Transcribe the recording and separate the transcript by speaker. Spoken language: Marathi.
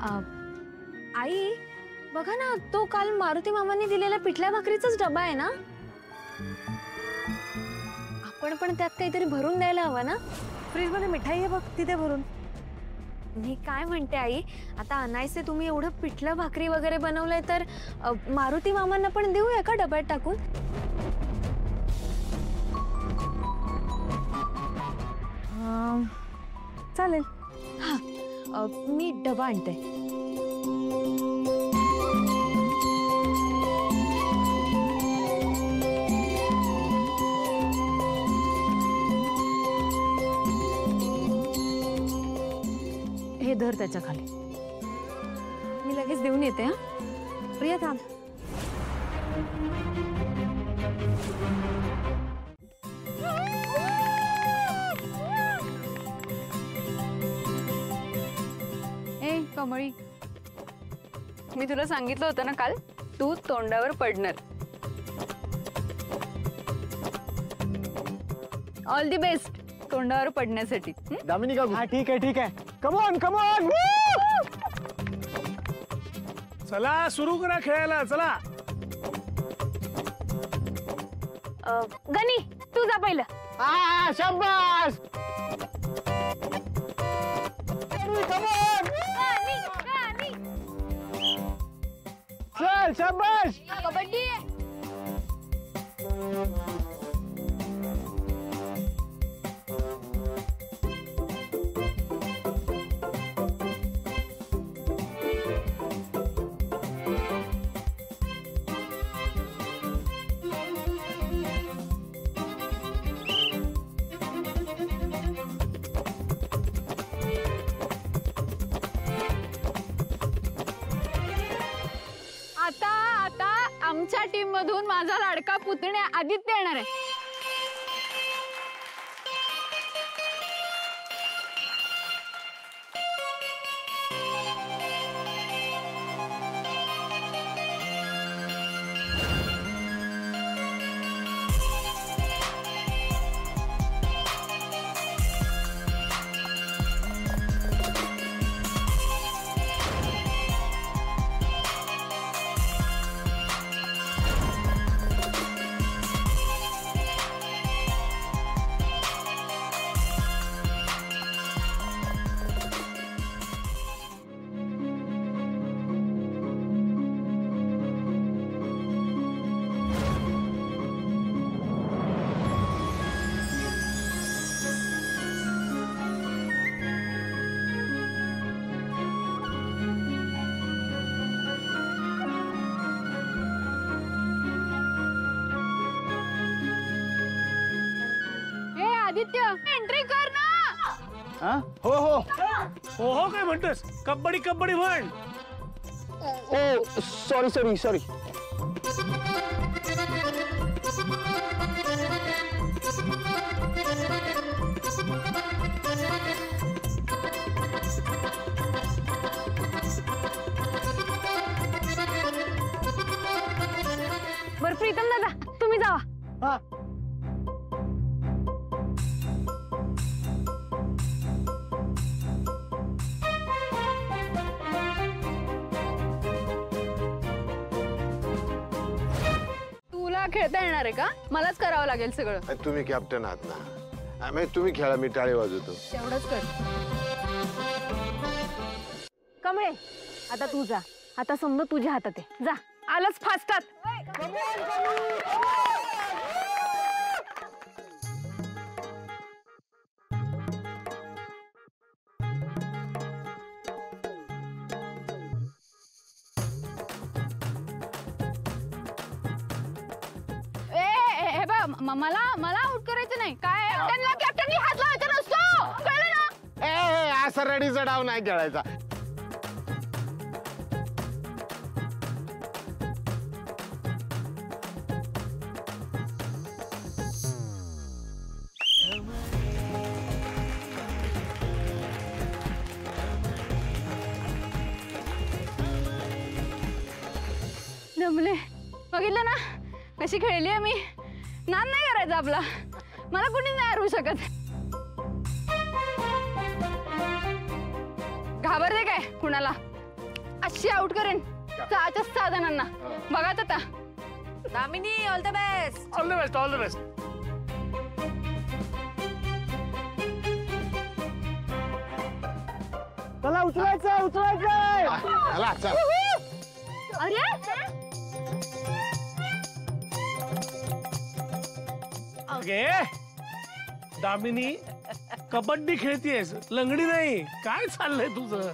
Speaker 1: आई बघा ना, तो काल मारुती मामांनी दिलेला पिठल्या भाकरीचाच डबा आहे ना? आपण पण त्यात काहीतरी भरून द्यायला हवं ना?
Speaker 2: फ्रीज मध्ये मिठाई आहे बघ, तिथे भरून.
Speaker 1: मी काय म्हणते आई, आता अनायसे तुम्ही एवढं पिठलं भाकरी वगैरे बनवलंय तर मारुती मामांना पण देऊया का डब्यात टाकून?
Speaker 2: चालेल.
Speaker 1: हा, मी डबा आणते.
Speaker 2: हे धर त्याच्या खाली.
Speaker 1: मी लगेच देऊन येते. हा
Speaker 2: प्रिया थांब.
Speaker 3: ए कमळी, मी तुला सांगितलं होतं ना काल, तू तोंडावर पडणार. ऑल दी बेस्ट तोंडावर पडण्यासाठी.
Speaker 4: दामिनी का?
Speaker 5: हाँ ठीक है कम ऑन
Speaker 4: चला सुरू करा खेळायला चला.
Speaker 1: गणी तू जा पहिलं.
Speaker 5: शाबाश चल शाबाश.
Speaker 1: कबड्डी.
Speaker 3: आता आमच्या टीम मधून माझा लाडका पुतण्या आदित्य येणार आहे. आदित्य एंट्री कर ना.
Speaker 5: हो हो
Speaker 4: हो हो काय म्हणतोस? कबड्डी कबड्डी म्हण.
Speaker 5: ओ सॉरी.
Speaker 1: बरं प्रीतम दादा तुम्ही जावा.
Speaker 5: हाँ
Speaker 3: तुला खेळता येणार आहे का? मलाच करावं लागेल सगळं.
Speaker 6: तुम्ही कॅप्टन आहात ना, तुम्ही खेळा, मी टाळी वाजवतो.
Speaker 3: तेवढंच कर.
Speaker 1: कमळे आता तू जा. आता समजा तुझ्या हातात आहे. जा. आलंच फास्टात.
Speaker 3: मला आउट करायचं नाही. काय कॅप्टननी हात लावायचा नसतो, कळलं ना?
Speaker 6: असा रडीचा डाव नाही खेळायचा.
Speaker 3: जमले. बघितलं ना कशी खेळली आहे मी. नाद नाही करायचा आपला. मला कोणी नाही हरवू शकत. घाबरते काय कुणाला? अशी आउट करेन 6च्या 6 जणांना. बघाच आता.
Speaker 2: Damini all the best.
Speaker 4: All the best all the best.
Speaker 5: चला उचलायचं उचलायचं.
Speaker 6: चला चल.
Speaker 3: अरे
Speaker 4: ओके दामिनी कबड्डी खेळतीयस लंगडी नाही काय चाललंय तुझं.